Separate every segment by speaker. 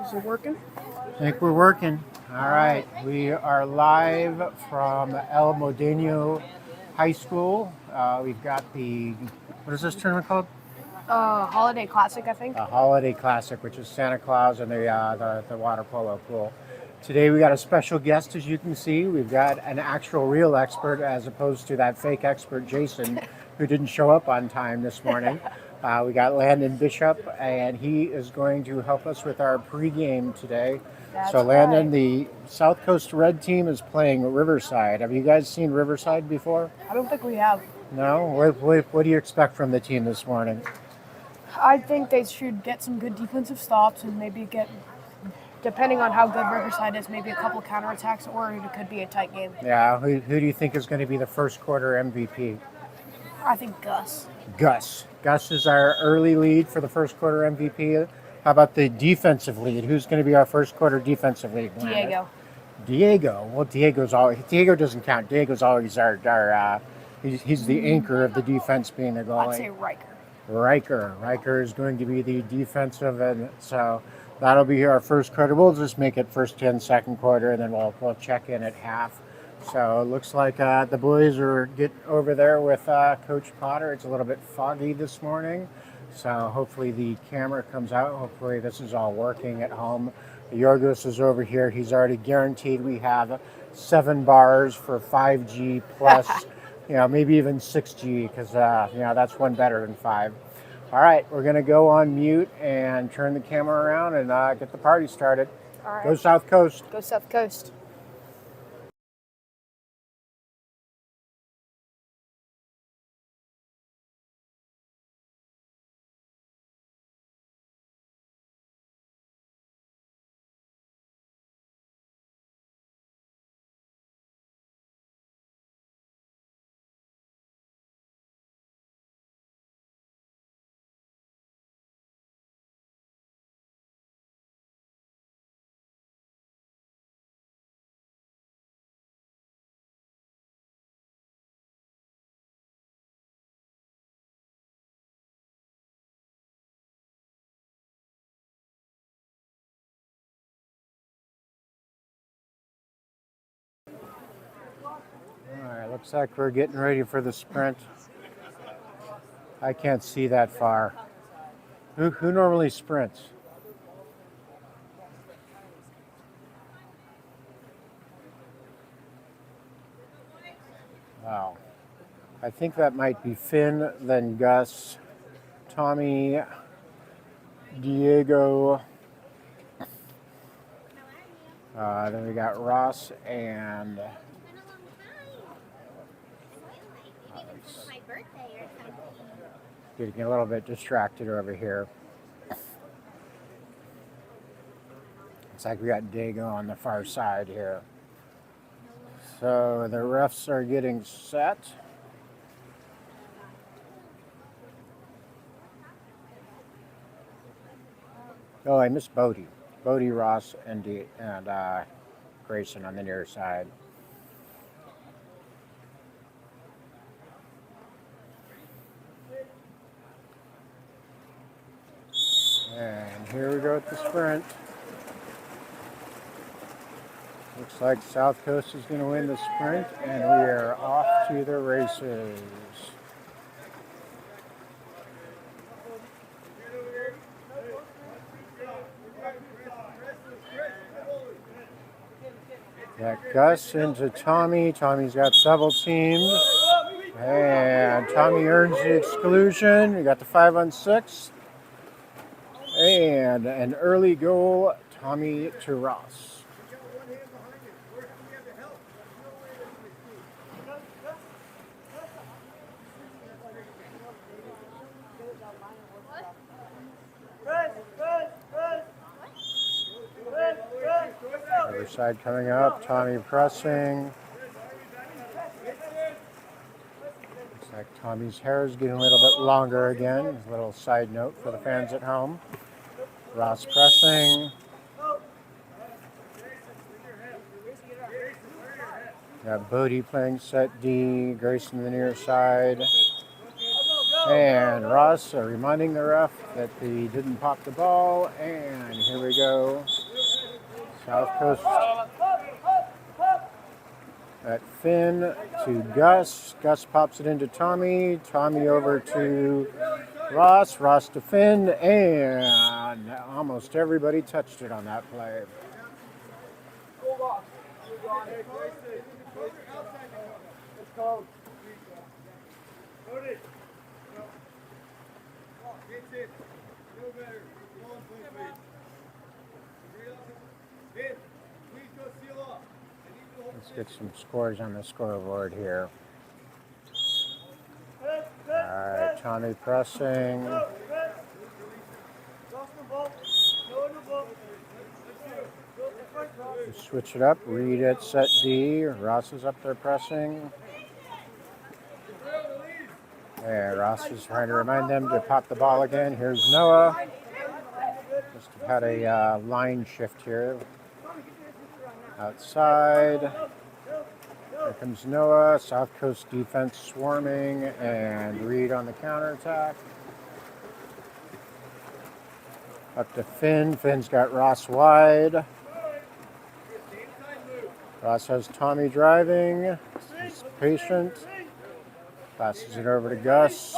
Speaker 1: Is it working?
Speaker 2: I think we're working. All right, we are live from El Modena High School. We've got what is this tournament called?
Speaker 1: Holiday Classic, I think.
Speaker 2: A Holiday Classic, which is Santa Claus and the water polo pool. Today we got a special guest, as you can see. We've got an actual real expert as opposed to that fake expert, Jason, who didn't show up on time this morning. We got Landon Bishop, and he is going to help us with our pregame today.
Speaker 1: That's
Speaker 2: so Landon,
Speaker 1: right.
Speaker 2: the South Coast Red team is playing Riverside. Have you guys seen Riverside before?
Speaker 1: I don't think we have.
Speaker 2: No? What do you expect from the team this morning?
Speaker 1: I think they should get some good defensive stops and maybe get, depending on how good Riverside is, maybe a couple counterattacks, or it could be a tight game.
Speaker 2: Yeah, who do you think is going to be the first quarter MVP?
Speaker 1: I think Gus.
Speaker 2: Gus. Gus is our early lead for the first quarter MVP. How about the defensive lead? Who's going to be our first quarter defensive lead?
Speaker 1: Diego.
Speaker 2: Well, Diego doesn't count. Diego's always our he's the anchor of the defense, being the goalie.
Speaker 1: I'd say Riker.
Speaker 2: Riker is going to be the defensive, and so that'll be our first quarter. We'll just make it first 10, second quarter, and then we'll check in at half. So it looks like the boys are getting over there with Coach Potter. It's a little bit foggy this morning, so hopefully the camera comes out. Hopefully this is all working at home. Yorgos is over here. He's already guaranteed we have 7 bars for 5G plus, maybe even 6G, because that's one better than 5. All right, we're gonna go on mute and turn the camera around and get the party started.
Speaker 1: All right.
Speaker 2: Go South Coast.
Speaker 1: Go South Coast.
Speaker 2: All right, looks like we're getting ready for the sprint. I can't see that far. Who normally sprints? Wow. I think that might be Finn, then Gus, Tommy, Diego. Then we got Ross and getting a little bit distracted over here. It's like we got Diego on the far side here. So the refs are getting set. Oh, I missed Bodie. Bodie, Ross, and Grayson on the near side. And here we go with the sprint. Looks like South Coast is going to win the sprint, and we are off to the races. Got Gus into Tommy. Tommy's got several teams. And Tommy earns the exclusion. We got the 5-on-6. And an early goal, Tommy to Ross. Riverside coming up, Tommy pressing. Looks like Tommy's hair is getting a little bit longer again. A little side note for the fans at home. Ross pressing. Got Bodie playing set D, Grayson the near side. And Ross reminding the ref that he didn't pop the ball. And here we go. South Coast at Finn to Gus. Gus pops it into Tommy. Tommy over to Ross. Ross to Finn. And almost everybody touched it on that play. Let's get some scores on the scoreboard here. Alright, Tommy pressing. Switch it up. Reed at set D. Ross is up there pressing. Yeah, Ross is trying to remind them to pop the ball again. Here's Noah. Just had a line shift here. Outside. Here comes Noah. South Coast defense swarming, and Reed on the counterattack. Up to Finn. Finn's got Ross wide. Ross has Tommy driving. He's patient. Passes it over to Gus.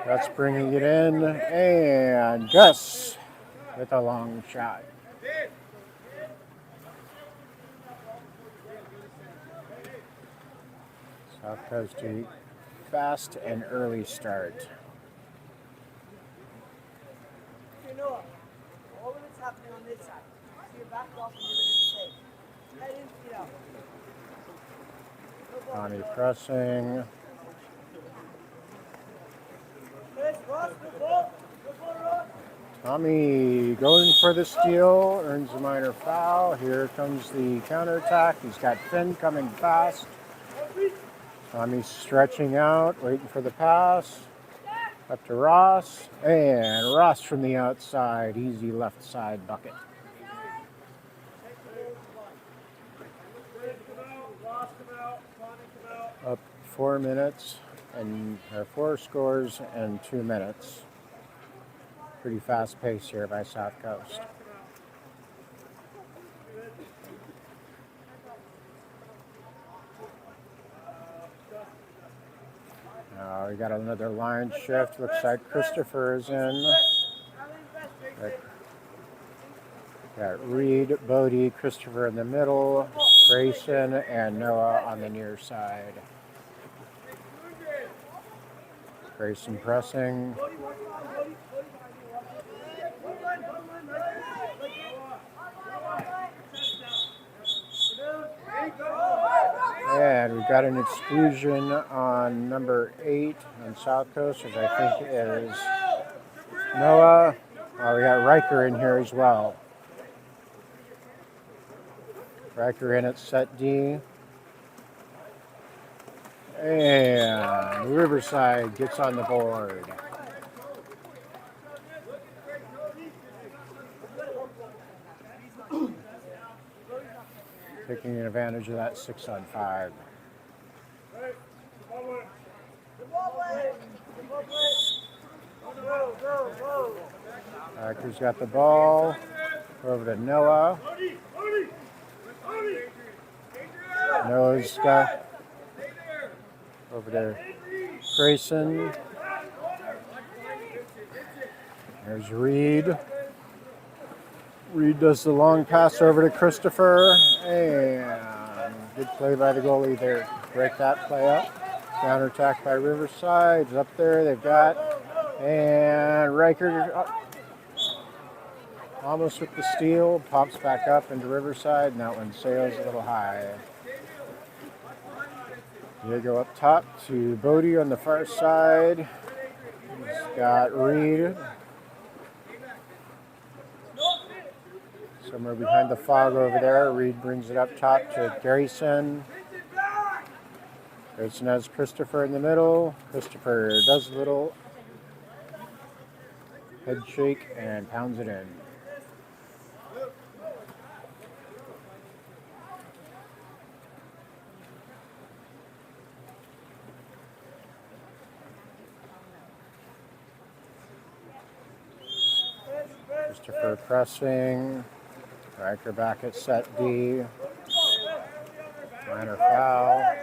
Speaker 2: Gus bringing it in, and Gus with a long shot. South Coast to fast and early start.
Speaker 3: All of it's happening on this side. So you're back off and you're ready to take. Head in, feet out.
Speaker 2: Tommy pressing. Tommy going for the steal, earns a minor foul. Here comes the counterattack. He's got Finn coming fast. Tommy's stretching out, waiting for the pass. Up to Ross, and Ross from the outside. Easy left side bucket. Up 4 minutes, and 4 scores in 2 minutes. Pretty fast pace here by South Coast. We got another line shift. Looks like Christopher is in. Got Reed, Bodie, Christopher in the middle, Grayson, and Noah on the near side. Grayson pressing. And we've got an exclusion on number 8 on South Coast, which I think is Noah. We got Riker in here as well. Riker in at set D. And Riverside gets on the board. Taking advantage of that 6-on-5. Riker's got the ball. Over to Noah. Noah's got over to Grayson. There's Reed. Reed does the long pass over to Christopher, and good play by the goalie there. Break that play up. Counterattack by Riverside. Up there, they've got, and Riker almost with the steal, pops back up into Riverside, and that one sails a little high. Diego up top to Bodie on the far side. He's got Reed somewhere behind the fog over there. Reed brings it up top to Grayson. Grayson has Christopher in the middle. Christopher does a little head shake and pounds it in. Christopher pressing. Riker back at set D. Minor foul.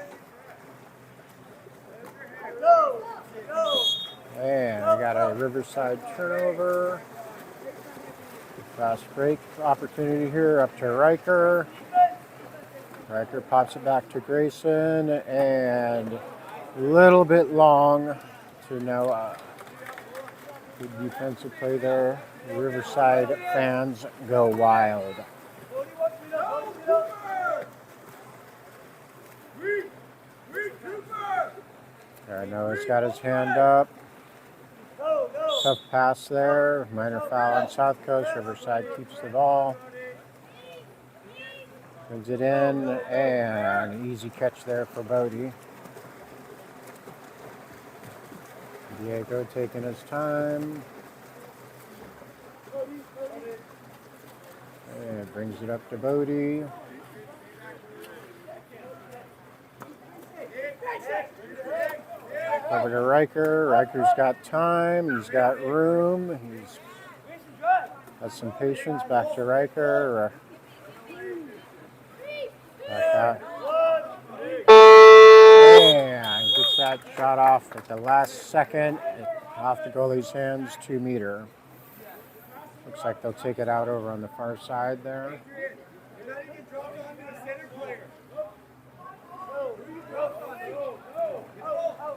Speaker 2: And we got a Riverside turnover. Fast break opportunity here up to Riker. Riker pops it back to Grayson, and a little bit long to Noah. Good defensive play there. Riverside fans go wild. There, Noah's got his hand up. Tough pass there. Minor foul on South Coast. Riverside keeps the ball. Brings it in, and an easy catch there for Bodie. Diego taking his time. And brings it up to Bodie. Over to Riker. Riker's got time. He's got room. He's got some patience. Back to Riker. Back out. And gets that shot off at the last second. Off the goalie's hands, 2 meter. Looks like they'll take it out over on the far side there.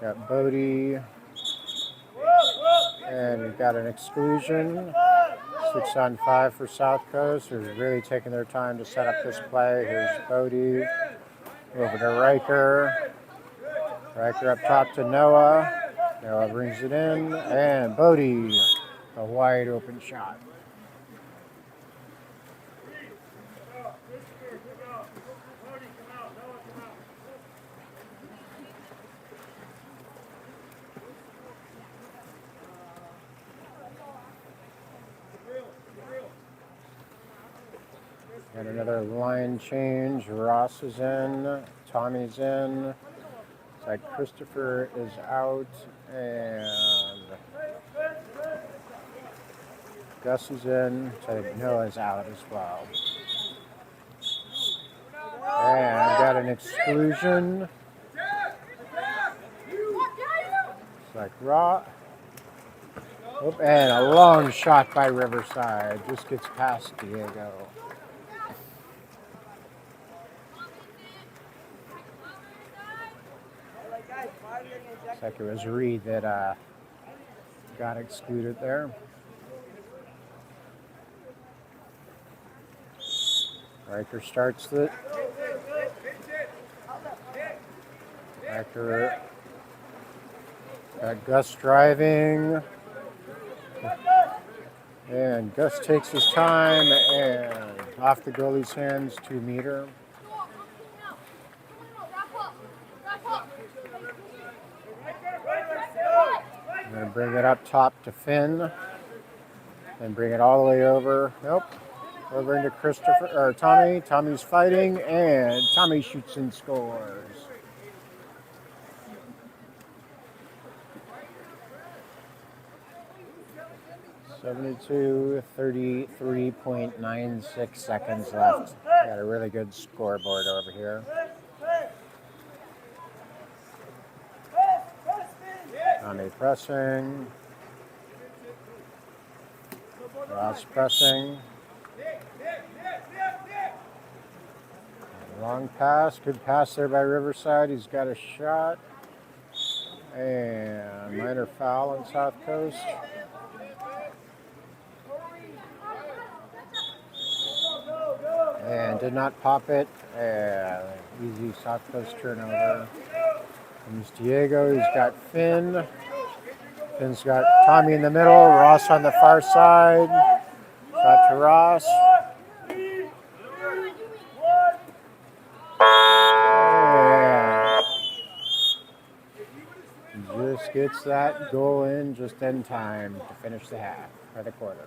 Speaker 2: Got Bodie. And we've got an exclusion. 6-on-5 for South Coast, who's really taking their time to set up this play. Here's Bodie. Over to Riker. Riker up top to Noah. Noah brings it in. And Bodie, a wide open shot. And another line change. Ross is in. Tommy's in. It's like Christopher is out. And Gus is in. So Noah's out as well. And got an exclusion. It's like Raw. Oh, and a long shot by Riverside. Just gets past Diego. Looks like it was Reed that got excluded there. Riker starts it. Riker got Gus driving. And Gus takes his time and off the goalie's hands, 2 meter. I'm going to bring it up top to Finn and bring it all the way over. Nope. Over into Christopher or Tommy. Tommy's fighting and Tommy shoots and scores. .32, 33.96 seconds left. Got a really good scoreboard over here. Tommy pressing. Ross pressing. Long pass. Good pass there by Riverside. He's got a shot. And minor foul on South Coast. And did not pop it. Easy South Coast turnover. Comes Diego. He's got Finn. Finn's got Tommy in the middle. Ross on the far side. Shot to Ross. And just gets that goal in just in time to finish the half or the quarter.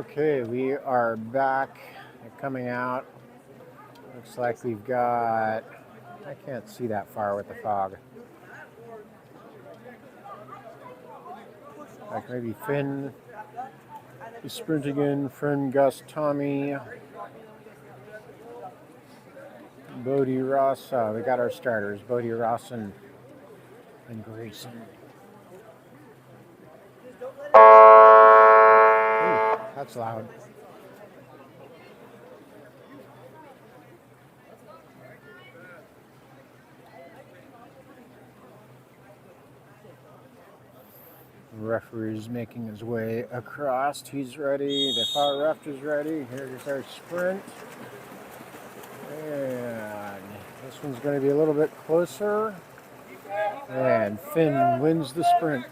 Speaker 2: Okay, we are back coming out. Looks like we've got, I can't see that far with the fog. Like maybe Finn is sprinting in, Finn, Gus, Tommy, Bodie, Ross. We got our starters, Bodie, Ross, and Grayson. Ooh, that's loud. The referee's making his way across. He's ready. The far left is ready. Here's our sprint. And this one's going to be a little bit closer. And Finn wins the sprint.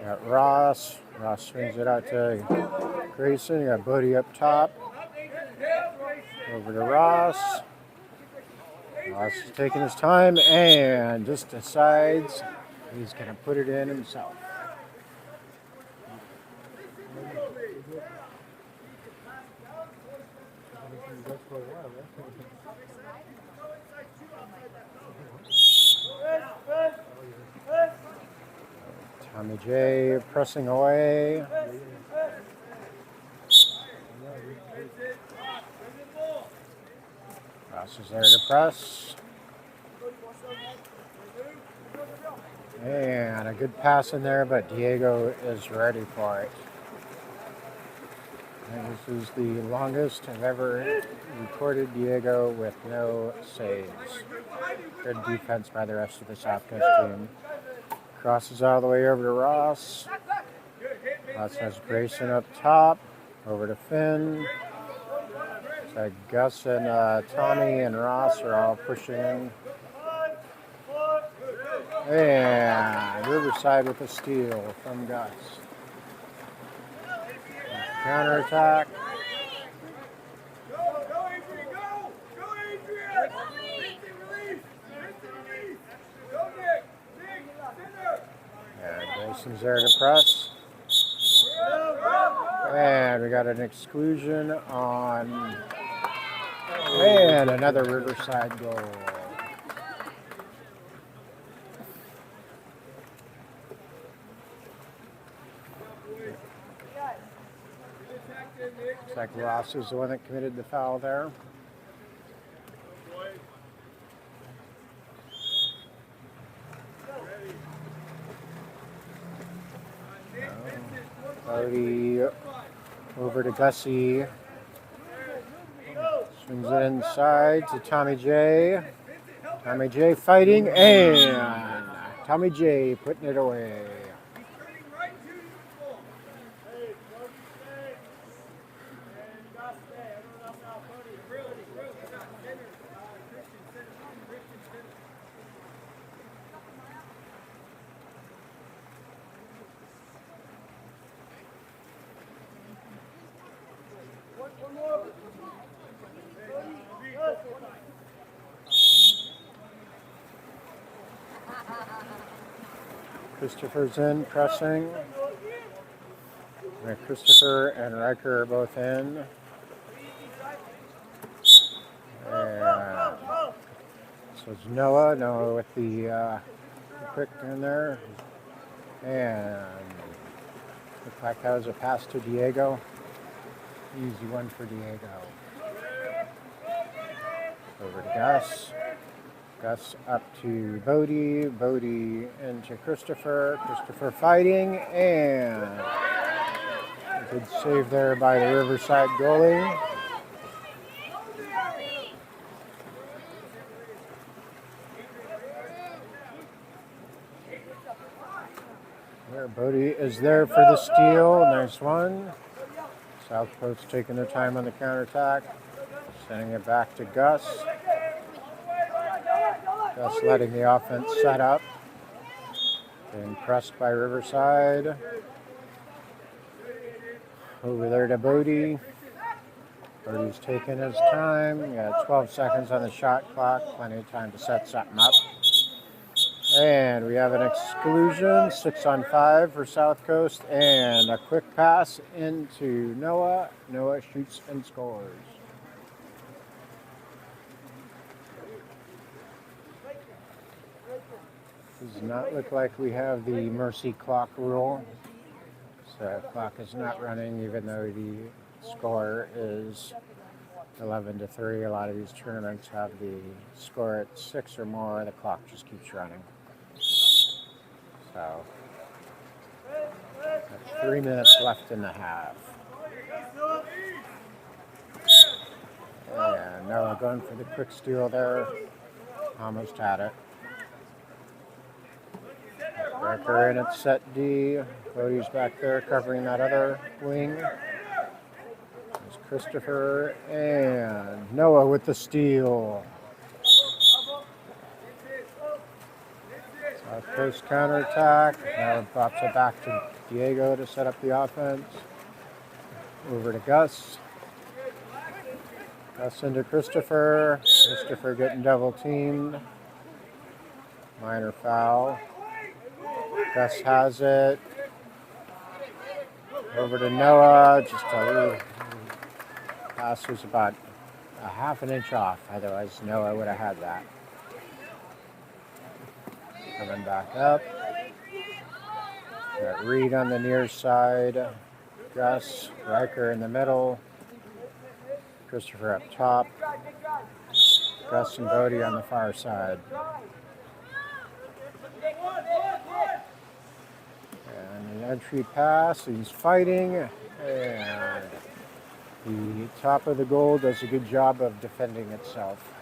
Speaker 2: Got Ross. Ross swings it out to Grayson. You got Buddy up top. Over to Ross. Ross is taking his time and just decides he's going to put it in himself. Tommy J pressing away. Ross is there to press. And a good pass in there, but Diego is ready for it. And this is the longest I've ever recorded Diego with no saves. Good defense by the rest of the South Coast team. Crosses all the way over to Ross. Ross has Grayson up top. Over to Finn. So Gus and Tommy and Ross are all pushing in. And Riverside with a steal from Gus. Counterattack. And Grayson's there to press. And we got an exclusion on. And another Riverside goal. Looks like Ross is the one that committed the foul there. Bodie over to Gussie. Swings it inside to Tommy J. Tommy J fighting, and Tommy J putting it away. Christopher's in, pressing. And Christopher and Riker are both in. And so it's Noah with the quick in there. And looks like that was a pass to Diego. Easy one for Diego. Over to Gus. Gus up to Bodie. Bodie into Christopher. Christopher fighting, and a good save there by the Riverside goalie. There, Bodie is there for the steal. Nice one. South Coast taking their time on the counterattack. Sending it back to Gus. Gus letting the offense set up. Being pressed by Riverside. Over there to Bodie. Brody's taking his time. We got 12 seconds on the shot clock. Plenty of time to set something up. And we have an exclusion, 6 on 5 for South Coast, and a quick pass into Noah. Noah shoots and scores. Does not look like we have the mercy clock rule. So the clock is not running even though the score is 11-3. A lot of these tournaments have the score at 6 or more. The clock just keeps running. So, got 3 minutes left in the half. And Noah going for the quick steal there. Almost had it. Riker in at set D. Cody's back there covering that other wing. There's Christopher and Noah with the steal. South Coast counterattack. Now it drops it back to Diego to set up the offense. Over to Gus. Gus into Christopher. Christopher getting double teamed. Minor foul. Gus has it. Over to Noah. Just a little pass was about a half an inch off. Otherwise, Noah would have had that. Coming back up. Got Reed on the near side. Gus, Riker in the middle. Christopher up top. Gus and Bodie on the far side. And the entry pass, he's fighting. And the top of the goal does a good job of defending itself.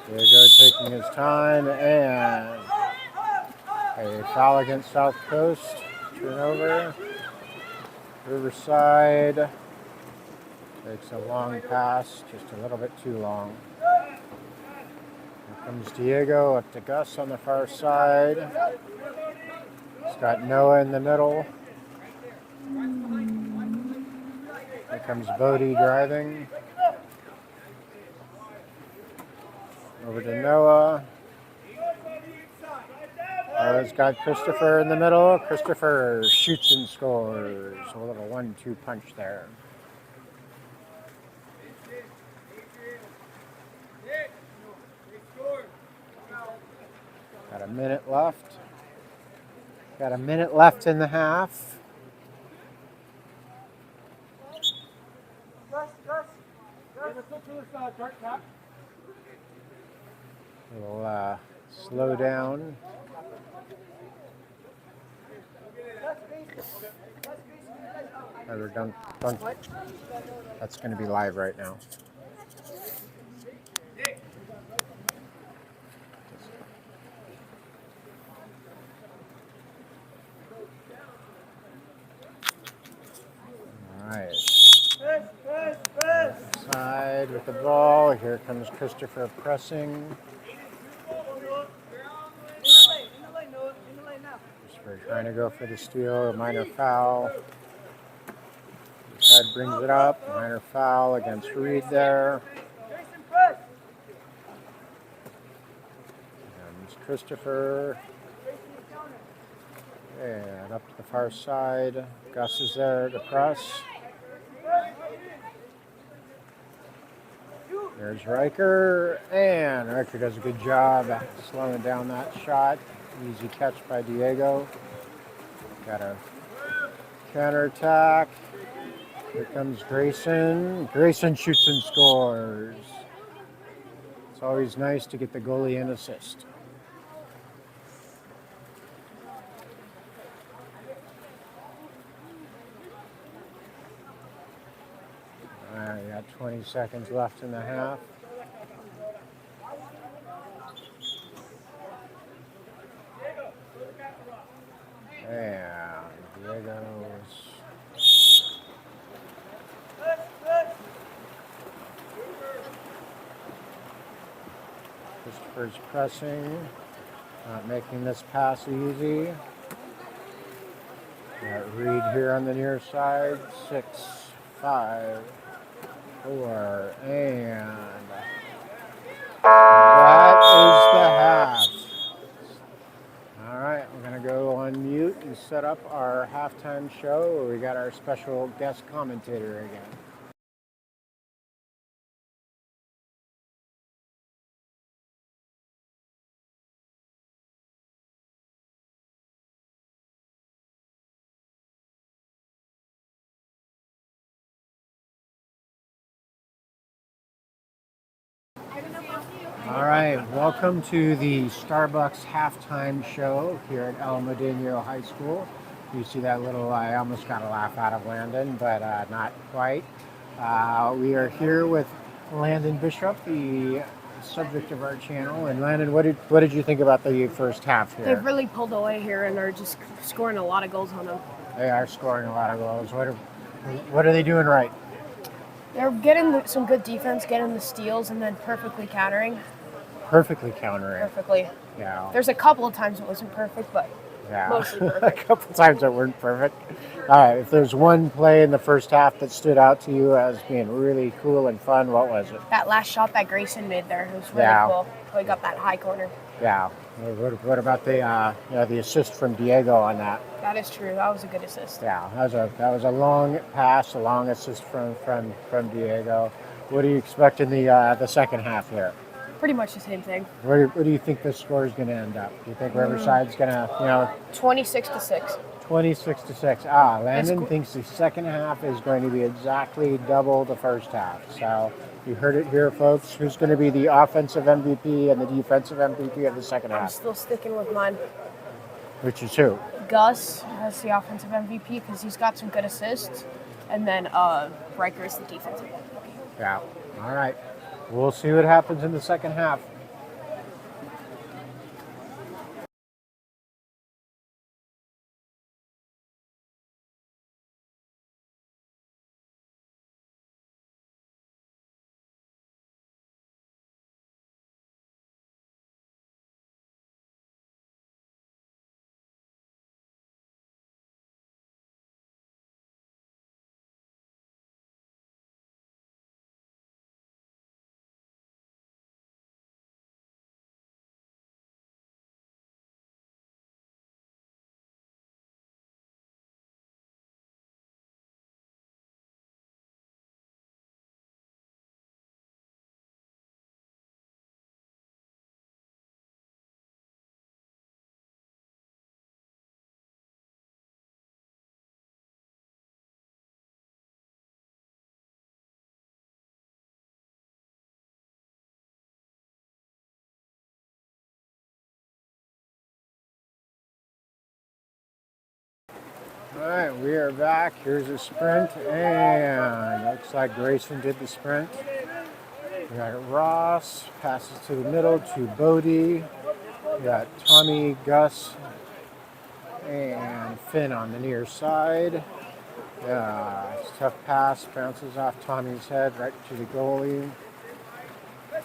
Speaker 2: Diego taking his time, and a foul against South Coast. Turnover. Riverside takes a long pass, just a little bit too long. Here comes Diego up to Gus on the far side. He's got Noah in the middle. Here comes Bodie driving. Over to Noah. Noah's got Christopher in the middle. Christopher shoots and scores. A little 1-2 punch there. Got a minute left. Got a minute left in the half. We'll slow down. We're done. That's going to be live right now. All right. Side with the ball. Here comes Christopher pressing. Christopher trying to go for the steal. A minor foul. Side brings it up. Minor foul against Reed there. And Christopher. And up to the far side. Gus is there to press. There's Riker. And Riker does a good job slowing down that shot. Easy catch by Diego. Got a counterattack. Here comes Grayson. Grayson shoots and scores. It's always nice to get the goalie an assist. All right, we got 20 seconds left in the half. And Diego's Christopher's pressing, not making this pass easy. Got Reed here on the near side. 6, 5, 4, and that is the half. All right, we're going to go on mute and set up our halftime show where we got our special guest commentator again. All right, welcome to the Starbucks halftime show here at El Modena High School. You see that little, I almost got a laugh out of Landon, but not quite. We are here with Landon Bishop, the subject of our channel. And Landon, what did you think about the first half here?
Speaker 1: They've really pulled away here and are just scoring a lot of goals on them.
Speaker 2: They are scoring a lot of goals. What are they doing right?
Speaker 1: They're getting some good defense, getting the steals, and then perfectly countering.
Speaker 2: Perfectly countering.
Speaker 1: Perfectly.
Speaker 2: Yeah.
Speaker 1: There's a couple of times it wasn't perfect, but
Speaker 2: Yeah.
Speaker 1: mostly
Speaker 2: A
Speaker 1: perfect.
Speaker 2: couple times that weren't perfect. All right, if there's one play in the first half that stood out to you as being really cool and fun, what was it?
Speaker 1: That last shot that Grayson made there, it was really cool. So he got that high corner.
Speaker 2: Yeah. What about the assist from Diego on that?
Speaker 1: That is true. That was a good assist.
Speaker 2: Yeah, that was a long pass, a long assist from Diego. What do you expect in the second half here?
Speaker 1: Pretty much the same thing.
Speaker 2: Where do you think the score is going to end up? Do you think Riverside's going to,
Speaker 1: 26-6.
Speaker 2: 26-6? Landon thinks the second half is going to be exactly double the first half. So you heard it here, folks. Who's going to be the offensive MVP and the defensive MVP of the second
Speaker 1: I'm
Speaker 2: half?
Speaker 1: still sticking with mine.
Speaker 2: Which is who?
Speaker 1: Gus has the offensive MVP because he's got some good assists. And then Riker is the defensive MVP.
Speaker 2: Yeah. All right. We'll see what happens in the second half. All right, we are back. Here's a sprint, and looks like Grayson did the sprint. We got Ross, passes to the middle to Bodie. We got Tommy, Gus, and Finn on the near side. Tough pass, bounces off Tommy's head right to the goalie.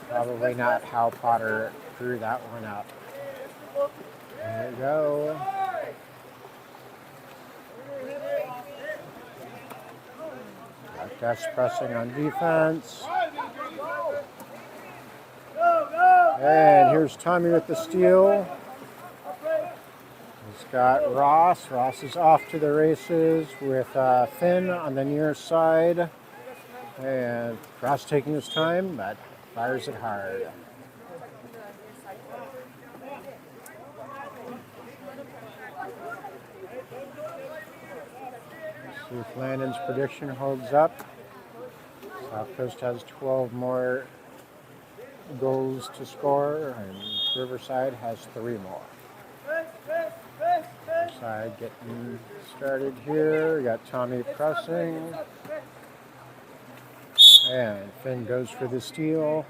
Speaker 2: Probably not how Potter drew that one up. There we go. Gus pressing on defense. And here's Tommy with the steal. He's got Ross. Ross is off to the races with Finn on the near side. And Ross taking his time, but fires it hard. See if Landon's prediction holds up. South Coast has 12 more goals to score, and Riverside has 3 more. Riverside getting started here. We got Tommy pressing. And Finn goes for the steal.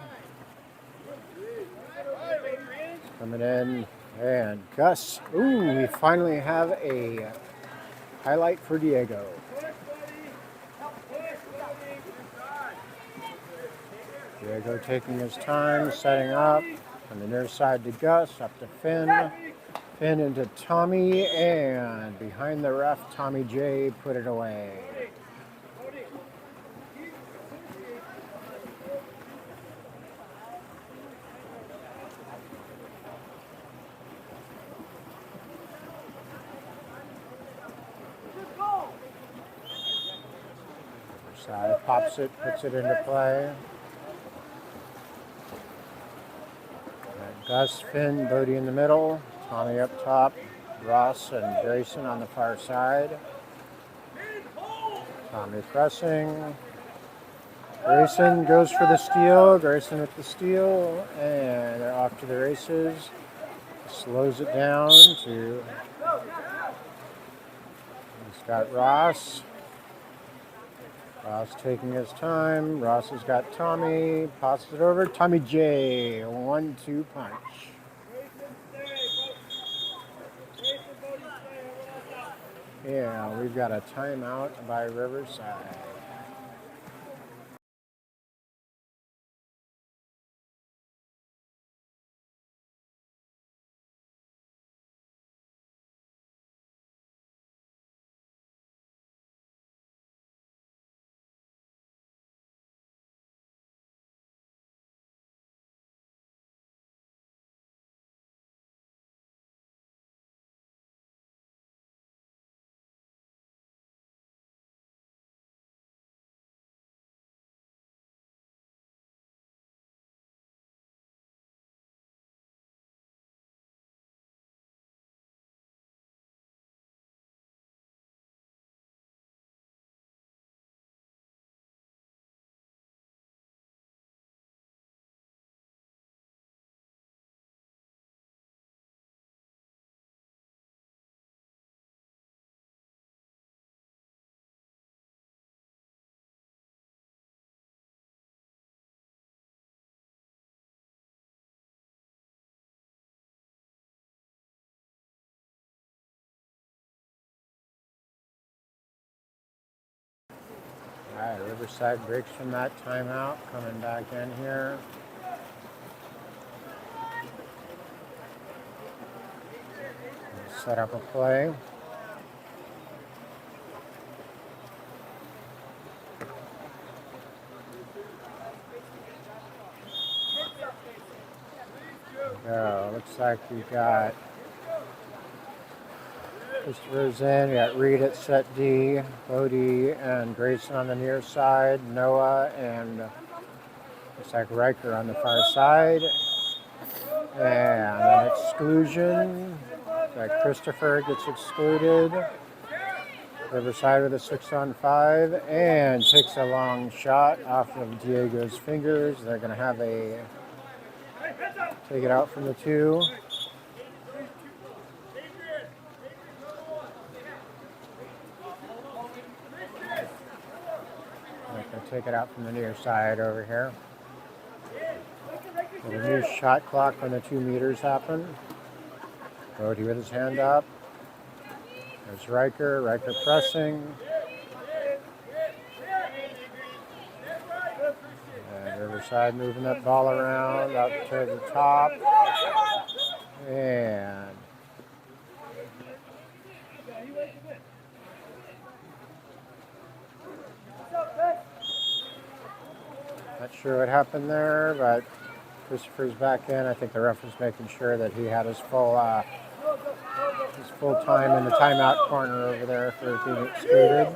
Speaker 2: Coming in. And Gus. Ooh, we finally have a highlight for Diego. Diego taking his time, setting up. On the near side to Gus, up to Finn. Spin into Tommy, and behind the ref, Tommy J put it away. Riverside pops it, puts it into play. Gus, Finn, Bodie in the middle, Tommy up top, Ross and Grayson on the far side. Tommy pressing. Grayson goes for the steal. Grayson with the steal, and they're off to the races. Slows it down to. He's got Ross. Ross taking his time. Ross has got Tommy. Passes it over. Tommy J. 1-2 punch. Yeah, we've got a timeout by Riverside. All right, Riverside breaks from that timeout, coming back in here. Set up a play. Looks like we got Christopher's in. We got Reed at set D, Bodie and Grayson on the near side, Noah and looks like Riker on the far side. And an exclusion. Looks like Christopher gets excluded. Riverside with a 6-on-5 and takes a long shot off of Diego's fingers. They're going to have a take it out from the 2. They're going to take it out from the near side over here. With a new shot clock when the 2 meters happen. Bodie with his hand up. There's Riker. Riker pressing. And Riverside moving that ball around up to the top. And not sure what happened there, but Christopher's back in. I think the ref was making sure that he had his full time in the timeout corner over there for being excluded.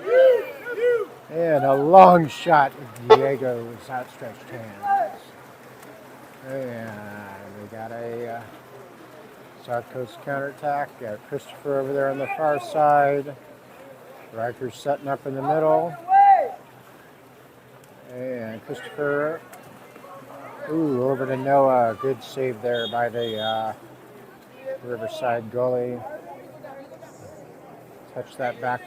Speaker 2: And a long shot with Diego's outstretched hands. And we got a South Coast counterattack. Got Christopher over there on the far side. Riker's setting up in the middle. And Christopher, over to Noah. Good save there by the Riverside goalie. Touch that back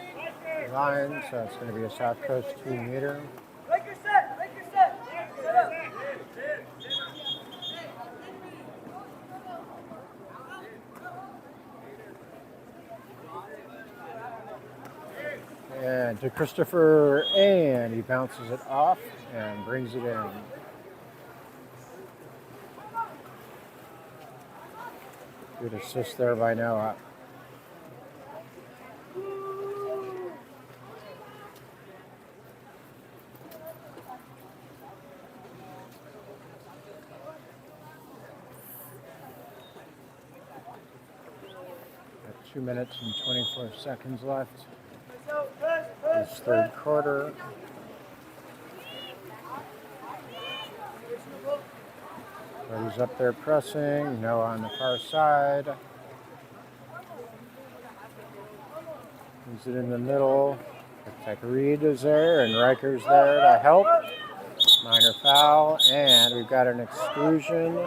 Speaker 2: line, so it's going to be a South Coast 2-meter.
Speaker 3: Make your set. Set up.
Speaker 2: And to Christopher, and he bounces it off and brings it in. Good assist there by Noah. Got 2 minutes and 24 seconds left. This third quarter. Buddy's up there pressing. Noah on the far side. Is it in the middle? Looks like Reed is there and Riker's there to help. Minor foul, and we've got an exclusion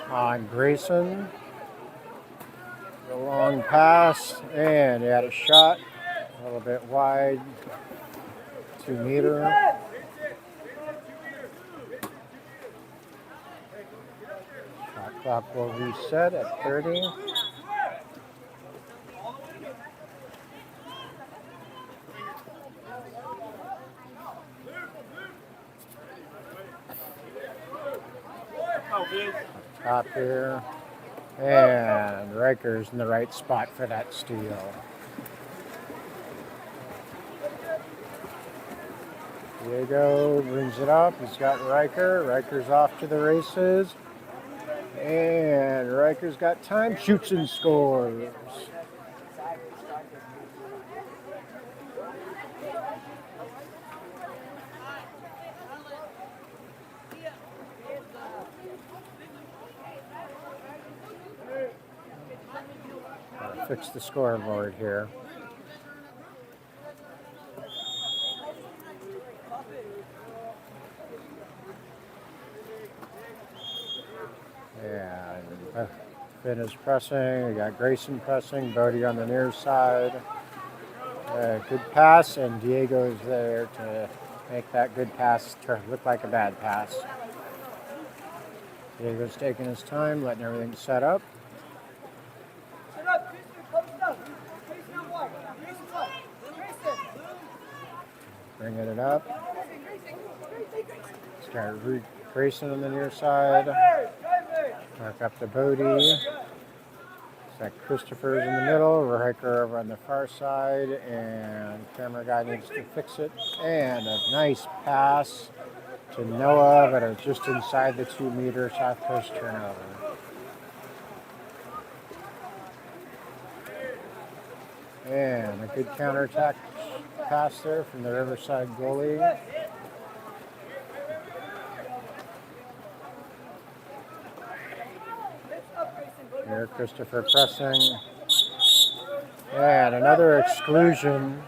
Speaker 2: on Grayson. A long pass, and he had a shot, a little bit wide, 2 meter. Shot clock will reset at 30. Top here, and Riker's in the right spot for that steal. Diego brings it up. He's got Riker. Riker's off to the races. And Riker's got time. Shoots and scores. Fix the scoreboard here. And Finn is pressing. We got Grayson pressing. Bodie on the near side. Good pass, and Diego is there to make that good pass look like a bad pass. Diego's taking his time, letting everything set up. Bringing it up. Start Grayson on the near side. Back up to Bodie. Got Christopher's in the middle. Riker over on the far side. And camera guy needs to fix it. And a nice pass to Noah, but it's just inside the 2 meter South Coast turnover. And a good counterattack pass there from the Riverside goalie. Here, Christopher pressing. And another exclusion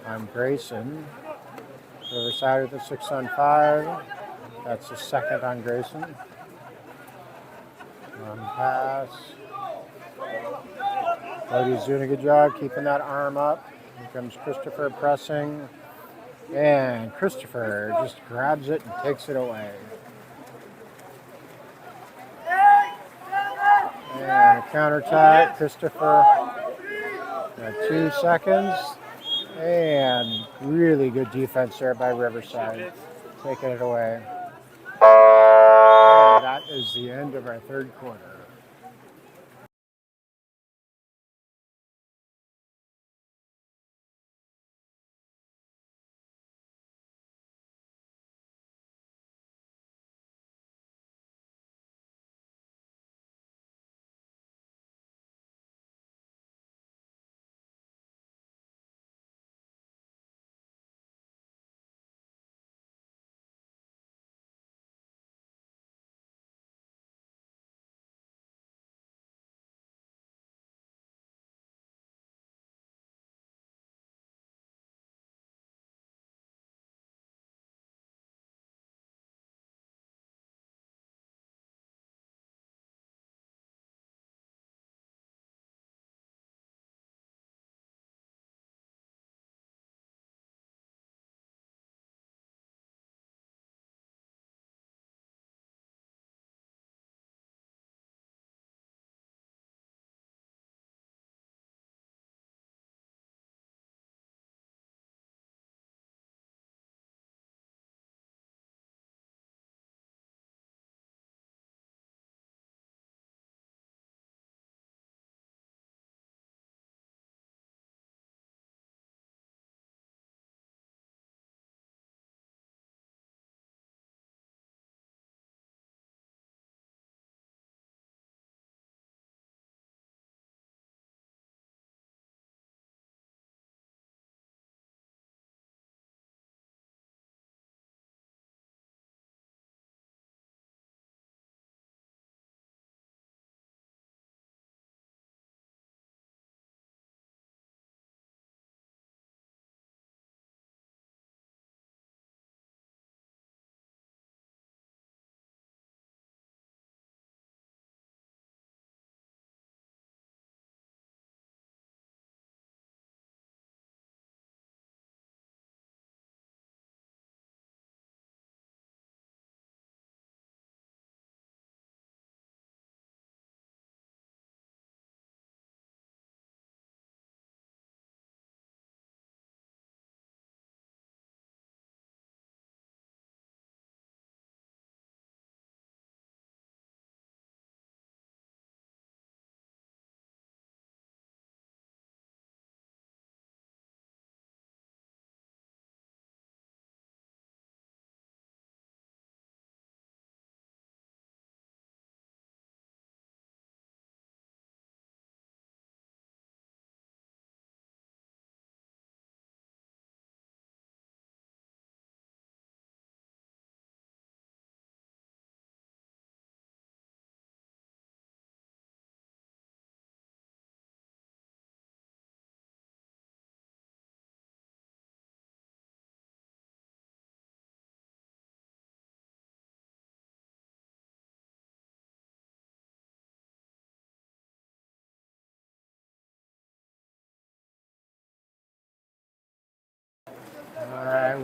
Speaker 2: on Grayson. Riverside with a 6-on-5. That's the second on Grayson. One pass. Bodie's doing a good job keeping that arm up. Here comes Christopher pressing. And Christopher just grabs it and takes it away. And a counterattack. Christopher got 2 seconds. And really good defense there by Riverside. Taking it away. And that is the end of our third quarter.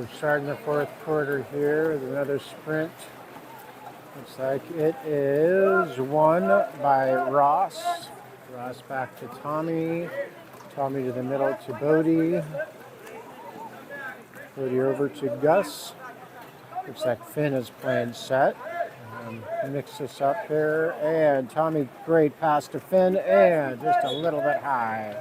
Speaker 2: We're starting the fourth quarter here with another sprint. Looks like it is won by Ross. Ross back to Tommy. Tommy to the middle to Bodie. Bodie over to Gus. Looks like Finn is playing set. Mix this up here. And Tommy, great pass to Finn. And just a little bit high.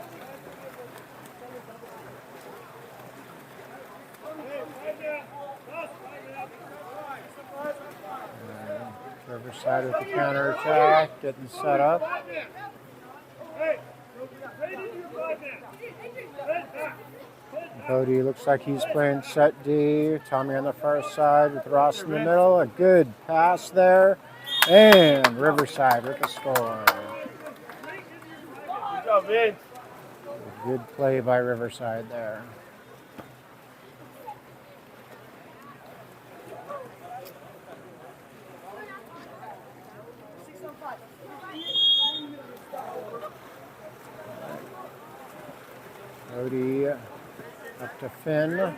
Speaker 2: Riverside with the counter attack, getting set up. Bodie looks like he's playing set D. Tommy on the far side with Ross in the middle. A good pass there. And Riverside with the score.
Speaker 4: Good job, Vince.
Speaker 2: A good play by Riverside there. Bodie up to Finn.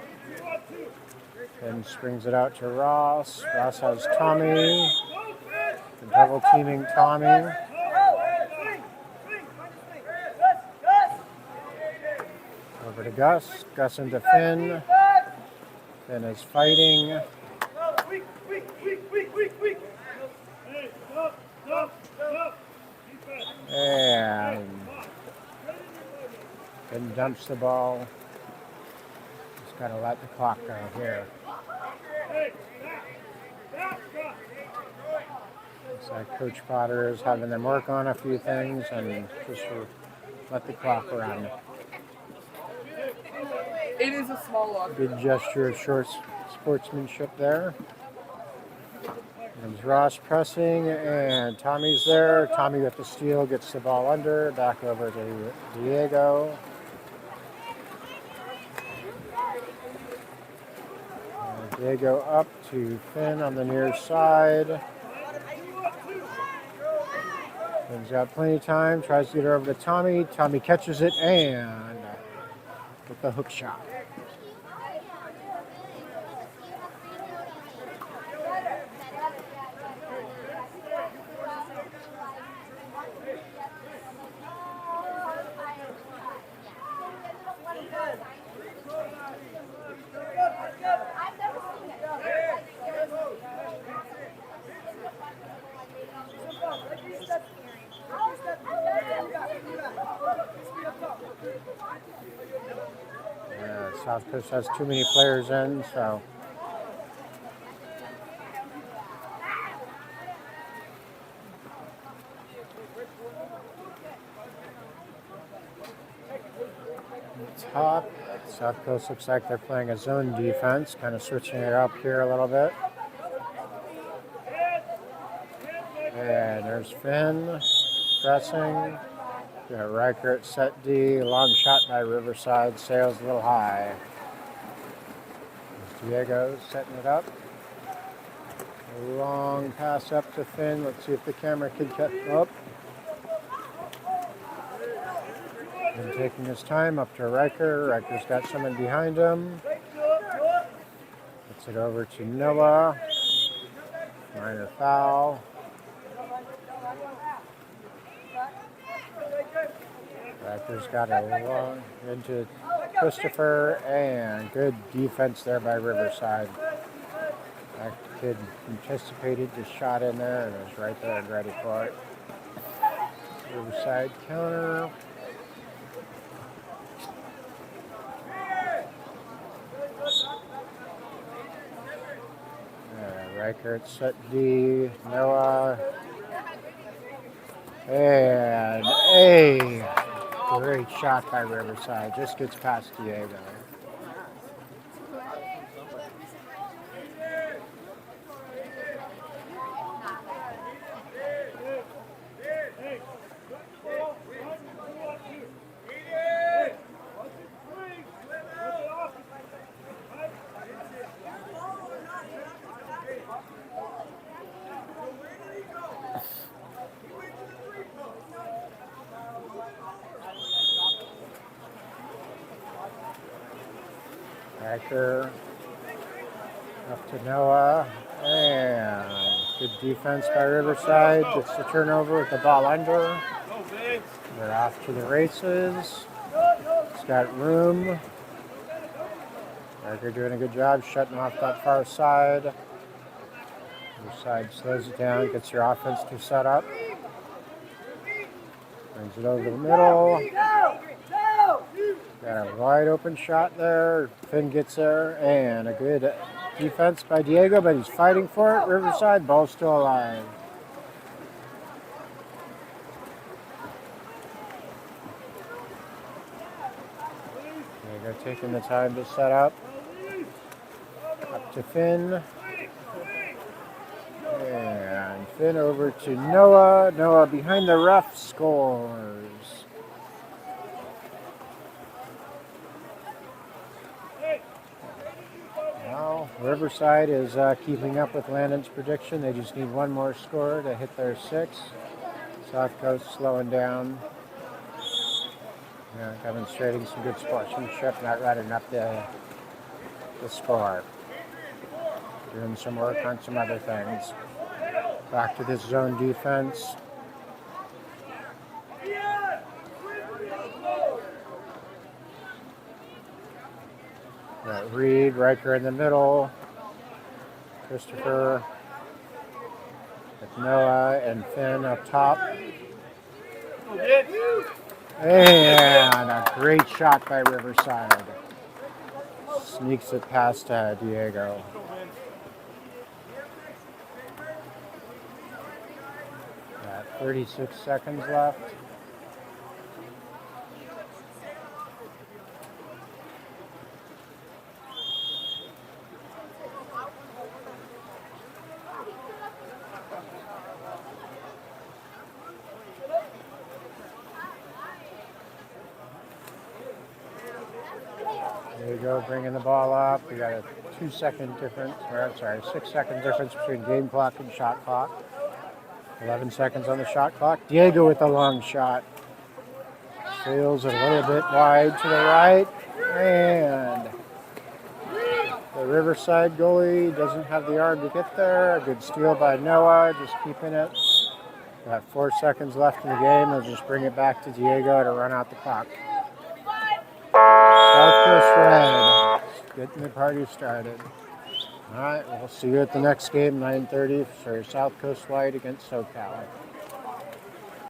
Speaker 2: Finn springs it out to Ross. Ross has Tommy. Double teaming Tommy. Over to Gus. Gus into Finn. Finn is fighting. And Finn dumps the ball. Just got to let the clock go here. Looks like Coach Potter is having them work on a few things and just let the clock run.
Speaker 4: It is a small lock.
Speaker 2: Good gesture of short sportsmanship there. Comes Ross pressing, and Tommy's there. Tommy with the steal, gets the ball under. Back over to Diego. Diego up to Finn on the near side. Finn's got plenty of time, tries to get her over to Tommy. Tommy catches it and with the hook shot. South Coast has too many players in, so top. South Coast looks like they're playing a zone defense, kind of switching it up here a little bit. And there's Finn pressing. Got Riker at set D. Long shot by Riverside. Sails a little high. Diego setting it up. A long pass up to Finn. Let's see if the camera can catch up. And taking his time up to Riker. Riker's got someone behind him. Puts it over to Noah. Minor foul. Riker's got a long into Christopher, and good defense there by Riverside. That kid anticipated the shot in there and was right there and ready for it. Riverside counter. Riker at set D. Noah. And a great shot by Riverside. Just gets past Diego. Riker Up to Noah. And good defense by Riverside. Gets the turnover with the ball under. They're off to the races. It's got room. Riker doing a good job shutting off that far side. Riverside slows it down, gets your offense to set up. Brings it over the middle. Got a wide open shot there. Finn gets there. And a good defense by Diego, but he's fighting for it. Riverside, ball still alive. Diego taking the time to set up. Up to Finn. And Finn over to Noah. Noah behind the ref scores. Now Riverside is keeping up with Landon's prediction. They just need one more score to hit their 6. South Coast slowing down. Demonstrating some good sportsmanship, not running up the score. Doing some work on some other things. Back to this zone defense. Got Reed, Riker in the middle. Christopher with Noah and Finn up top. And a great shot by Riverside. Sneaks it past Diego. Got 36 seconds left. There you go, bringing the ball up. We got a 2-second difference, or I'm sorry, 6-second difference between game clock and shot clock. 11 seconds on the shot clock. Diego with a long shot. Sails it a little bit wide to the right. And the Riverside goalie doesn't have the arm to get there. A good steal by Noah, just keeping it. Got 4 seconds left in the game. They'll just bring it back to Diego to run out the clock. South Coast Red, getting the party started. All right, we'll see you at the next game, 9:30 for South Coast White against SoCal.